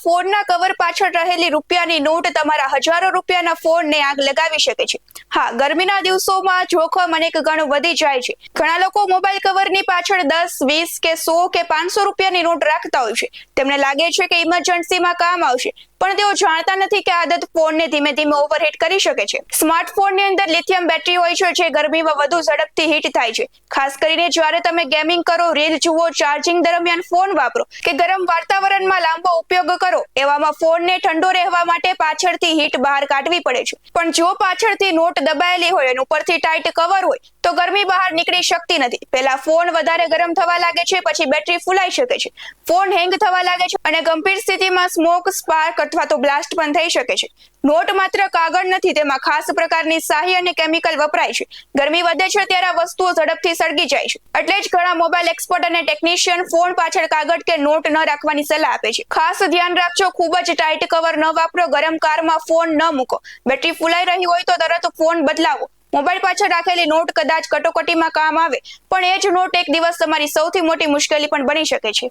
ફોનના કવર પાછળ રહેલી રૂપિયાની નોટ તમારા હજારો રૂપિયાના ફોનને આગ લગાવી શકે છે। હા, ગરમીના દિવસોમાં જોખમ અનેક ગણું વધી જાય છે। ઘણા લોકો મોબાઈલ કવરની પાછળ 10, 20 કે 100 કે 500 રૂપિયાની નોટ રાખતા હોય છે। તેમને લાગે છે કે ઇમરજન્સીમાં કામ આવશે, પણ તેઓ જાણતા નથી કે આદત ફોનને ધીમે ધીમે ઓવરહીટ કરી શકે છે। સ્માર્ટફોનની અંદર લિથિયમ બેટરી હોય છે, જે ગરમીમાં વધુ ઝડપથી હીટ થાય છે। ખાસ કરીને જ્યારે તમે ગેમિંગ કરો, રીલ જુઓ, ચાર્જિંગ દરમિયાન ફોન વાપરો કે ગરમ વાતાવરણમાં લાંબો ઉપયોગ કરો, એવામાં ફોનને ઠંડો રહેવા માટે પાછળથી હીટ બહાર કાઢવી પડે છે। પણ જો પાછળથી નોટ દબાયેલી હોય અને ઉપરથી ટાઈટ કવર હોય તો ગરમી બહાર નીકળી શકતી નથી। પહેલા ફોન વધારે ગરમ થવા લાગે છે, પછી બેટરી ફૂલાઈ શકે છે, ફોન હેંગ થવા લાગે છે અને ગંભીર સ્થિતિમાં સ્મોક, સ્પાર્ક અથવા તો બ્લાસ્ટ પણ થઈ શકે છે। નોટ માત્ર કાગળ નથી, તેમાં ખાસ પ્રકારની શાહી અને કેમિકલ વપરાય છે। ગરમી વધે છે ત્યારે આ વસ્તુઓ ઝડપથી સળગી જાય છે, એટલે જ ઘણા મોબાઈલ એક્સપર્ટ અને ટેકનિશિયન ફોન પાછળ કાગળ કે નોટ ન રાખવાની સલાહ આપે છે। ખાસ ધ્યાન રાખજો, ખૂબ જ ટાઈટ કવર ન વાપરો, ગરમ કારમાં ફોન ન મૂકો, બેટરી ફૂલાઈ રહી હોય તો તરત ફોન બદલાવો। મોબાઈલ પાછળ રાખેલી નોટ કદાચ કટોકટીમાં કામ આવે, પણ એ જ નોટ એક દિવસ તમારી સૌથી મોટી મુશ્કેલી પણ બની શકે છે।